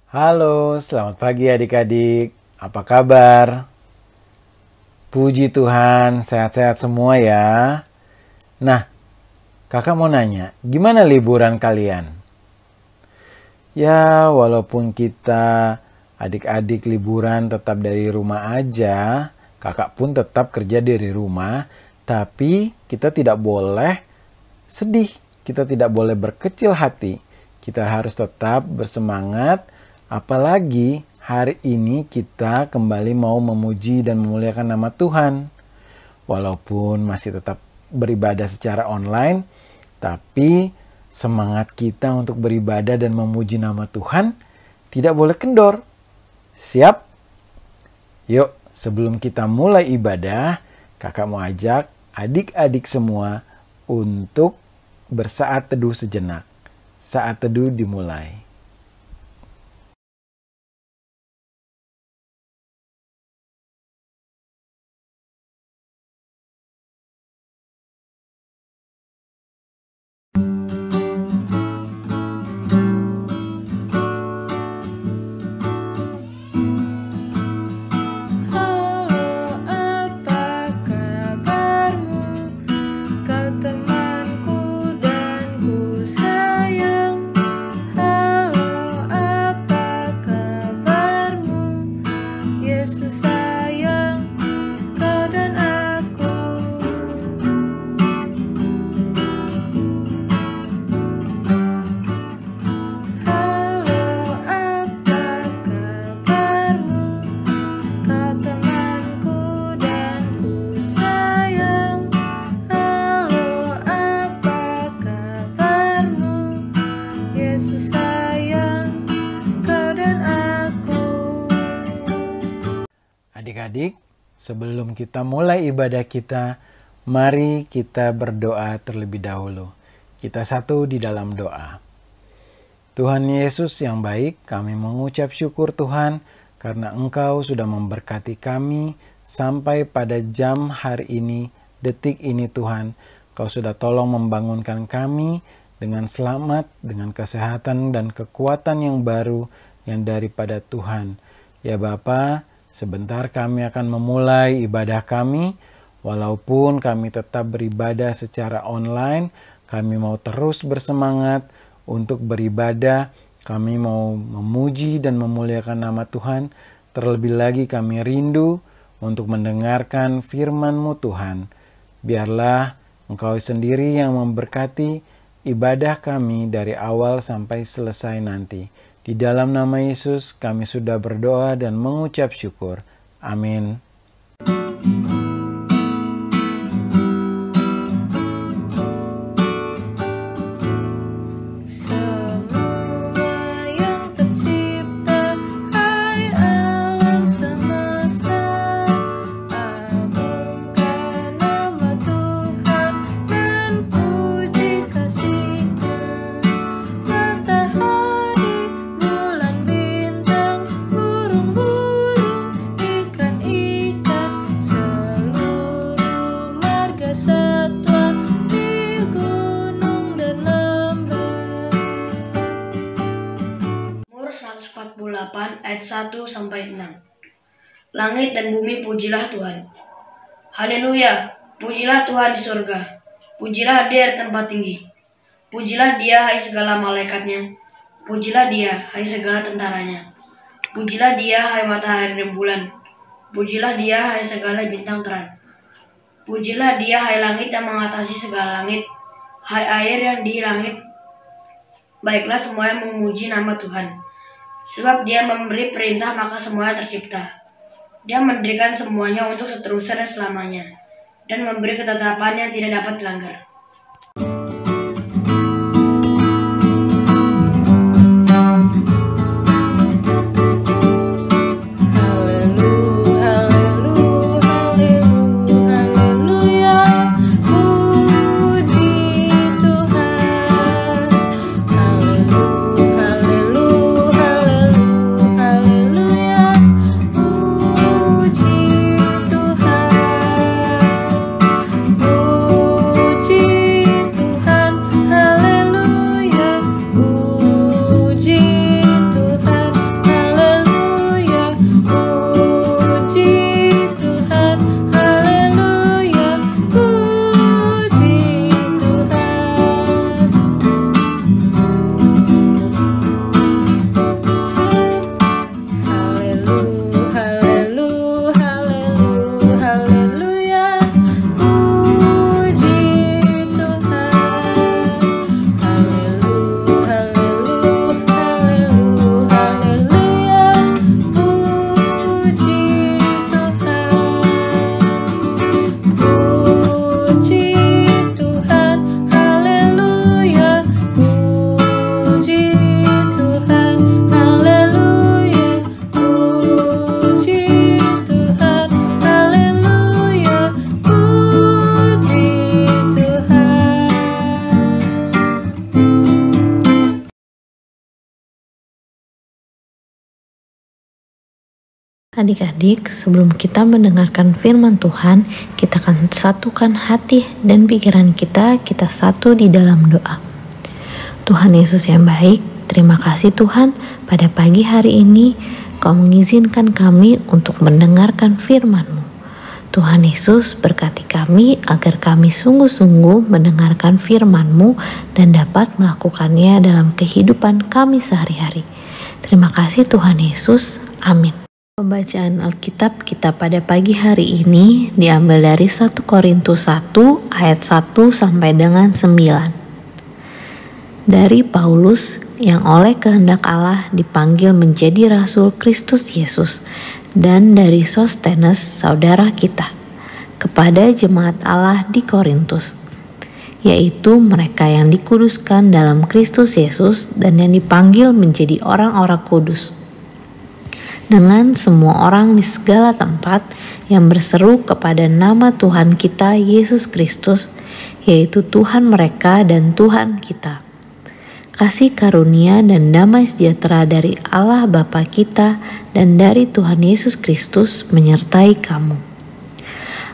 Halo, selamat pagi adik-adik. Apa kabar? Puji Tuhan, sehat-sehat semua ya. Nah, kakak mau nanya, gimana liburan kalian? Ya, walaupun kita adik-adik liburan tetap dari rumah aja, kakak pun tetap kerja dari rumah, tapi kita tidak boleh sedih, kita tidak boleh berkecil hati. Kita harus tetap bersemangat, apalagi hari ini kita kembali mau memuji dan memuliakan nama Tuhan. Walaupun masih tetap beribadah secara online, tapi semangat kita untuk beribadah dan memuji nama Tuhan tidak boleh kendor. Siap? Yuk, sebelum kita mulai ibadah, kakak mau ajak adik-adik semua untuk bersaat teduh sejenak. Saat teduh dimulai. Adik-adik, sebelum kita mulai ibadah kita, mari kita berdoa terlebih dahulu. Kita satu di dalam doa. Tuhan Yesus yang baik, kami mengucap syukur Tuhan karena Engkau sudah memberkati kami sampai pada jam hari ini, detik ini Tuhan. Kau sudah tolong membangunkan kami dengan selamat, dengan kesehatan dan kekuatan yang baru yang daripada Tuhan. Ya Bapa, sebentar kami akan memulai ibadah kami, walaupun kami tetap beribadah secara online, kami mau terus bersemangat untuk beribadah, kami mau memuji dan memuliakan nama Tuhan, terlebih lagi kami rindu untuk mendengarkan firman-Mu Tuhan. Biarlah Engkau sendiri yang memberkati ibadah kami dari awal sampai selesai nanti. Di dalam nama Yesus kami sudah berdoa dan mengucap syukur. Amin. Ayat 1-6. Langit dan bumi pujilah Tuhan. Haleluya, pujilah Tuhan di surga. Pujilah Dia di tempat tinggi. Pujilah Dia hai segala malaikatnya. Pujilah Dia hai segala tentaranya. Pujilah Dia hai matahari dan bulan. Pujilah Dia hai segala bintang terang. Pujilah Dia hai langit yang mengatasi segala langit. Hai air yang di langit. Baiklah semua yang memuji nama Tuhan. Sebab Dia memberi perintah maka semuanya tercipta. Dia mendirikan semuanya untuk seterusnya dan selamanya, dan memberi ketetapan yang tidak dapat dilanggar. Puji Adik-adik, sebelum kita mendengarkan firman Tuhan, kita akan satukan hati dan pikiran kita satu di dalam doa. Tuhan Yesus yang baik, terima kasih Tuhan, pada pagi hari ini Kau mengizinkan kami untuk mendengarkan firman-Mu. Tuhan Yesus berkati kami agar kami sungguh-sungguh mendengarkan firman-Mu dan dapat melakukannya dalam kehidupan kami sehari-hari. Terima kasih Tuhan Yesus, amin. Pembacaan Alkitab kita pada pagi hari ini diambil dari 1 Korintus 1 ayat 1 sampai dengan 9. Dari Paulus yang oleh kehendak Allah dipanggil menjadi Rasul Kristus Yesus, dan dari Sostenes saudara kita, kepada jemaat Allah di Korintus, yaitu mereka yang dikuduskan dalam Kristus Yesus dan yang dipanggil menjadi orang-orang kudus, dengan semua orang di segala tempat yang berseru kepada nama Tuhan kita Yesus Kristus, yaitu Tuhan mereka dan Tuhan kita. Kasih karunia dan damai sejahtera dari Allah Bapa kita dan dari Tuhan Yesus Kristus menyertai kamu.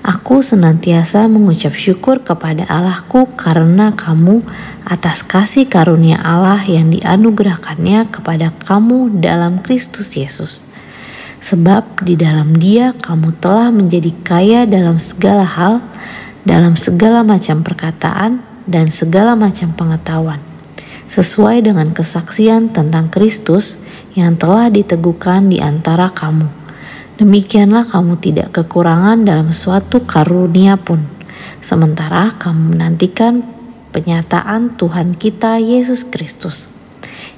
Aku senantiasa mengucap syukur kepada Allahku karena kamu atas kasih karunia Allah yang dianugerahkannya kepada kamu dalam Kristus Yesus. Sebab di dalam Dia kamu telah menjadi kaya dalam segala hal, dalam segala macam perkataan dan segala macam pengetahuan, sesuai dengan kesaksian tentang Kristus yang telah diteguhkan di antara kamu. Demikianlah kamu tidak kekurangan dalam suatu karunia pun, sementara kamu menantikan penyataan Tuhan kita Yesus Kristus.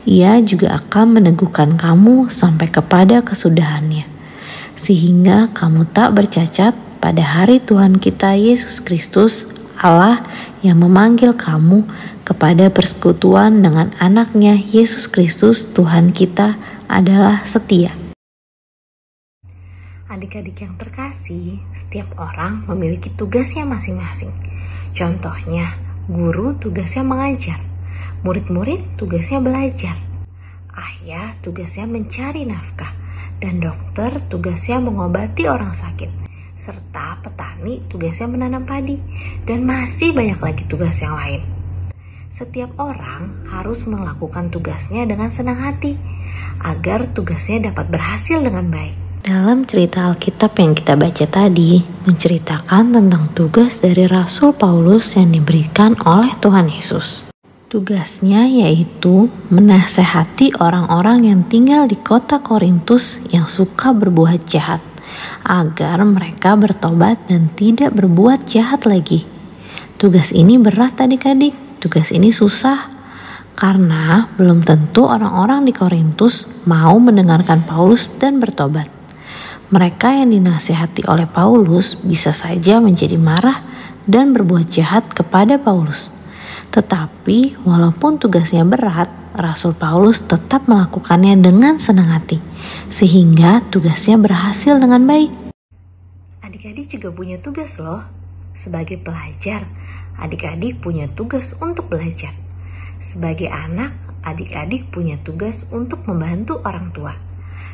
Ia juga akan meneguhkan kamu sampai kepada kesudahannya, sehingga kamu tak bercacat pada hari Tuhan kita Yesus Kristus, Allah yang memanggil kamu kepada persekutuan dengan anaknya Yesus Kristus Tuhan kita adalah setia. Adik-adik yang terkasih, setiap orang memiliki tugasnya masing-masing. Contohnya, guru tugasnya mengajar, murid-murid tugasnya belajar, ayah tugasnya mencari nafkah, dan dokter tugasnya mengobati orang sakit, serta petani tugasnya menanam padi, dan masih banyak lagi tugas yang lain. Setiap orang harus melakukan tugasnya dengan senang hati, agar tugasnya dapat berhasil dengan baik. Dalam cerita Alkitab yang kita baca tadi, menceritakan tentang tugas dari Rasul Paulus yang diberikan oleh Tuhan Yesus. Tugasnya yaitu menasehati orang-orang yang tinggal di kota Korintus yang suka berbuat jahat, agar mereka bertobat dan tidak berbuat jahat lagi. Tugas ini berat adik-adik, tugas ini susah, karena belum tentu orang-orang di Korintus mau mendengarkan Paulus dan bertobat. Mereka yang dinasihati oleh Paulus bisa saja menjadi marah dan berbuat jahat kepada Paulus. Tetapi walaupun tugasnya berat, Rasul Paulus tetap melakukannya dengan senang hati, sehingga tugasnya berhasil dengan baik. Adik-adik juga punya tugas loh. Sebagai pelajar, adik-adik punya tugas untuk belajar. Sebagai anak, adik-adik punya tugas untuk membantu orang tua.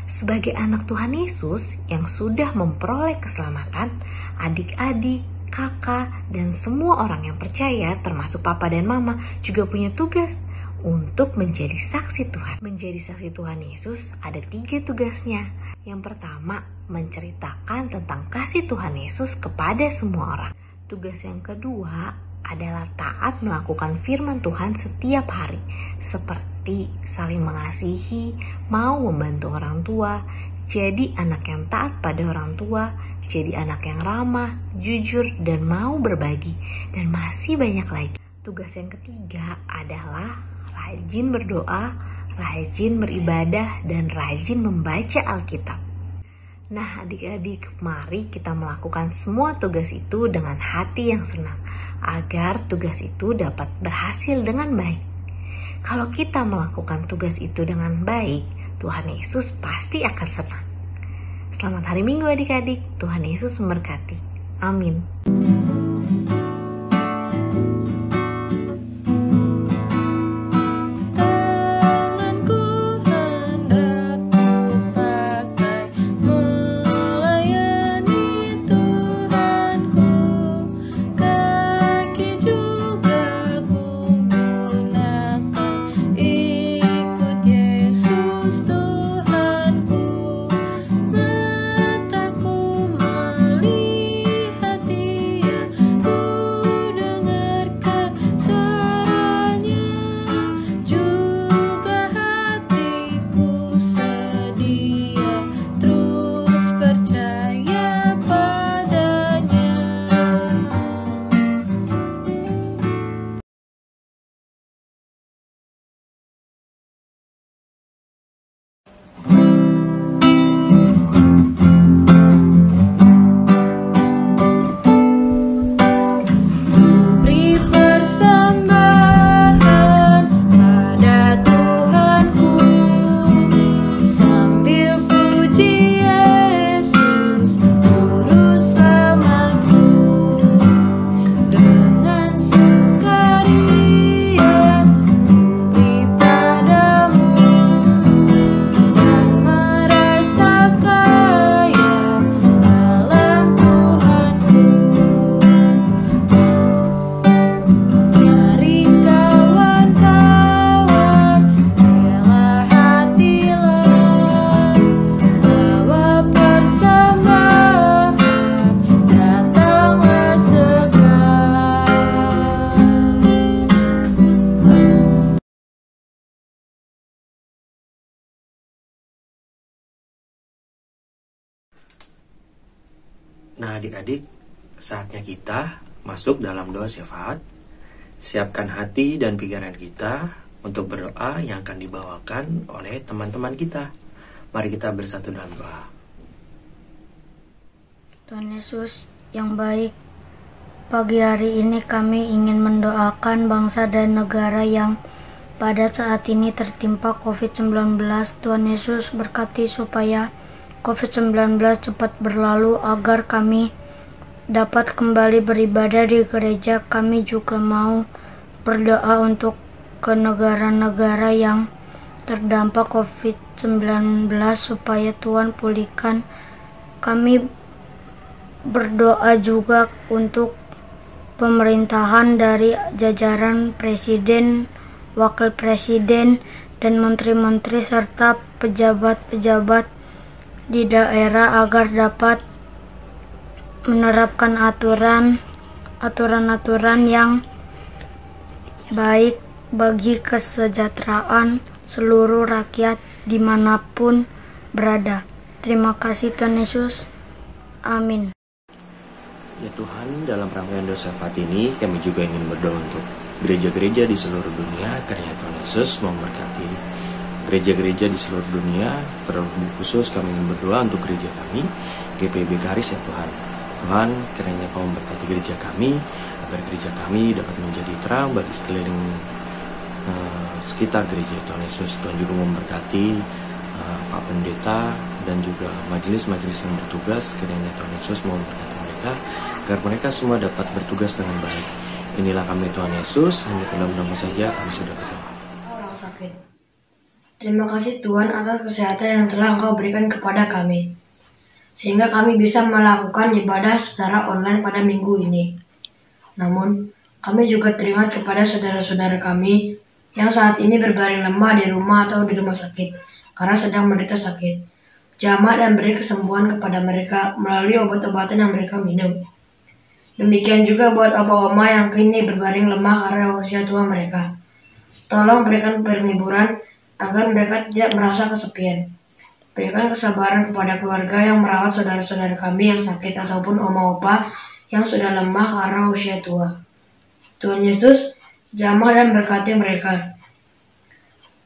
Sebagai anak Tuhan Yesus yang sudah memperoleh keselamatan, adik-adik, kakak, dan semua orang yang percaya termasuk papa dan mama juga punya tugas untuk menjadi saksi Tuhan. Menjadi saksi Tuhan Yesus ada 3 tugasnya. Yang pertama, menceritakan tentang kasih Tuhan Yesus kepada semua orang. Tugas yang kedua adalah taat melakukan firman Tuhan setiap hari, seperti saling mengasihi, mau membantu orang tua, jadi anak yang taat pada orang tua, jadi anak yang ramah, jujur, dan mau berbagi, dan masih banyak lagi. Tugas yang ketiga adalah rajin berdoa, rajin beribadah, dan rajin membaca Alkitab. Nah adik-adik, mari kita melakukan semua tugas itu dengan hati yang senang, agar tugas itu dapat berhasil dengan baik. Kalau kita melakukan tugas itu dengan baik, Tuhan Yesus pasti akan senang. Selamat hari Minggu adik-adik, Tuhan Yesus memberkati. Amin. Tanganku hendak kupakai adik-adik, saatnya kita masuk dalam doa syafaat. Siapkan hati dan pikiran kita untuk berdoa yang akan dibawakan oleh teman-teman kita. Mari kita bersatu dalam doa. Tuhan Yesus yang baik, pagi hari ini kami ingin mendoakan bangsa dan negara yang pada saat ini tertimpa COVID-19. Tuhan Yesus berkati supaya COVID-19 cepat berlalu agar kami dapat kembali beribadah di gereja. Kami juga mau berdoa untuk ke negara-negara yang terdampak COVID-19 supaya Tuhan pulihkan. Kami berdoa juga untuk pemerintahan dari jajaran presiden, wakil presiden, dan menteri-menteri serta pejabat-pejabat di daerah agar dapat menerapkan aturan-aturan yang baik bagi kesejahteraan seluruh rakyat dimanapun berada. Terima kasih Tuhan Yesus. Amin. Ya Tuhan, dalam rangkaian doa syafaat ini kami juga ingin berdoa untuk gereja-gereja di seluruh dunia. Karena Tuhan Yesus memberkati gereja-gereja di seluruh dunia. Terlebih khusus kami ingin berdoa untuk gereja kami, GPIB Karis ya Tuhan. Tuhan, kiranya Kau memberkati gereja kami, agar gereja kami dapat menjadi terang bagi sekeliling sekitar gereja Tuhan Yesus. Tuhan juga memberkati Pak Pendeta dan juga majelis-majelis yang bertugas. Kiranya Tuhan Yesus memberkati mereka, agar mereka semua dapat bertugas dengan baik. Inilah kami Tuhan Yesus, hanya dalam nama saja kami sudah berdoa. Orang sakit. Terima kasih Tuhan atas kesehatan yang telah Engkau berikan kepada kami, sehingga kami bisa melakukan ibadah secara online pada minggu ini. Namun, kami juga teringat kepada saudara-saudara kami yang saat ini berbaring lemah di rumah atau di rumah sakit karena sedang menderita sakit. Jamah dan beri kesembuhan kepada mereka melalui obat-obatan yang mereka minum. Demikian juga buat opa-oma yang kini berbaring lemah karena usia tua mereka. Tolong berikan penghiburan agar mereka tidak merasa kesepian. Berikan kesabaran kepada keluarga yang merawat saudara-saudara kami yang sakit ataupun oma-opa yang sudah lemah karena usia tua. Tuhan Yesus jamah dan berkati mereka.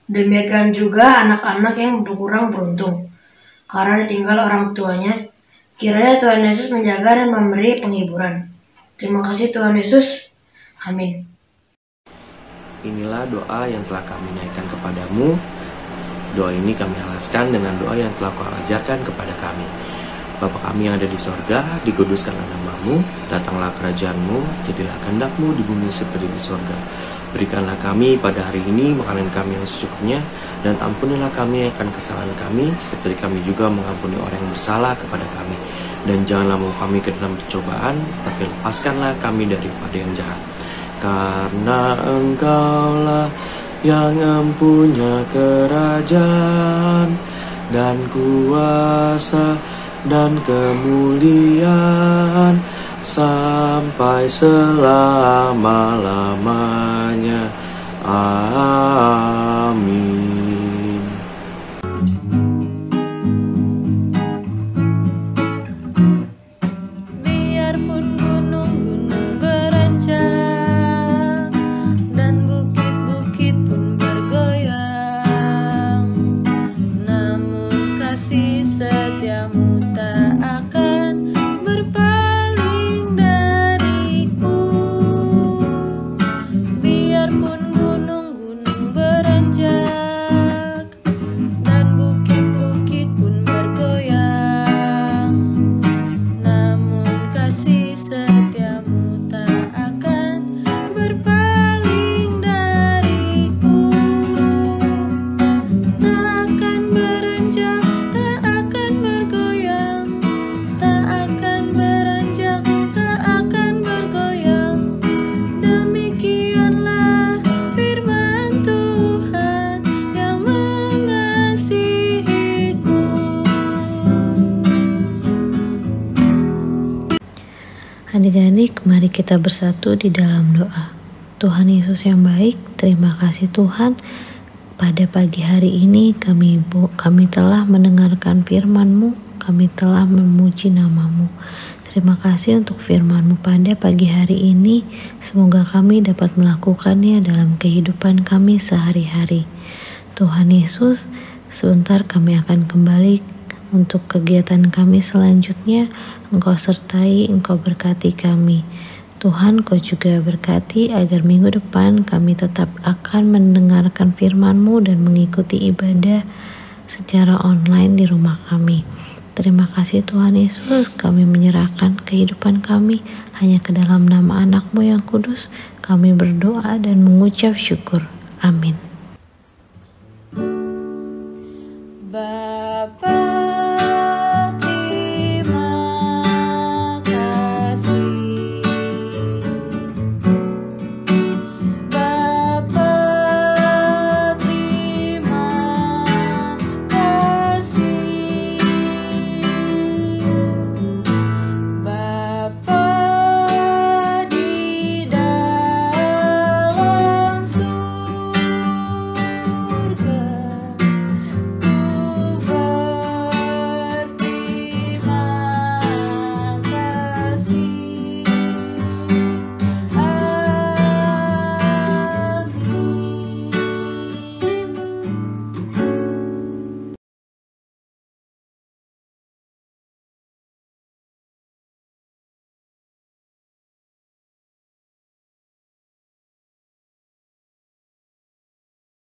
Demikian juga anak-anak yang kurang beruntung karena ditinggal orang tuanya. Kiranya Tuhan Yesus menjaga dan memberi penghiburan. Terima kasih Tuhan Yesus. Amin. Inilah doa yang telah kami naikkan kepadamu. Doa ini kami alaskan dengan doa yang telah Kau ajarkan kepada kami. Bapa kami yang ada di sorga, dikuduskanlah nama-Mu, datanglah kerajaan-Mu, jadilah kehendak-Mu di bumi seperti di sorga. Berikanlah kami pada hari ini makanan kami yang secukupnya, dan ampunilah kami akan kesalahan kami, seperti kami juga mengampuni orang yang bersalah kepada kami. Dan janganlah membawa kami ke dalam pencobaan, tapi lepaskanlah kami daripada yang jahat. Karena Engkaulah yang empunya kerajaan dan kuasa dan kemuliaan sampai selama-lamanya. Amin. Biarpun gunung-gunung beranjak dan bukit-bukit pun bergoyang, namun kasih setiamu tak akan berpaling dariku. Biarpun gunung-gunung beranjak dan bukit-bukit pun bergoyang, namun kasih setiamu tak akan berpaling dariku. Tak akan beranjak, tak akan bergoyang, tak akan beranjak, tak akan bergoyang. Demikianlah firman Tuhan yang mengasihiku. Adik-adik, mari kita bersatu di dalam doa. Tuhan Yesus yang baik, terima kasih Tuhan. Pada pagi hari ini kami telah mendengarkan firman-Mu, kami telah memuji nama-Mu. Terima kasih untuk firman-Mu pada pagi hari ini. Semoga kami dapat melakukannya dalam kehidupan kami sehari-hari. Tuhan Yesus, sebentar kami akan kembali untuk kegiatan kami selanjutnya. Engkau sertai, Engkau berkati kami. Tuhan, Kau juga berkati agar minggu depan kami tetap akan mendengarkan firman-Mu dan mengikuti ibadah secara online di rumah kami. Terima kasih Tuhan Yesus, kami menyerahkan kehidupan kami hanya ke dalam nama anak-Mu yang kudus. Kami berdoa dan mengucap syukur. Amin. Bapa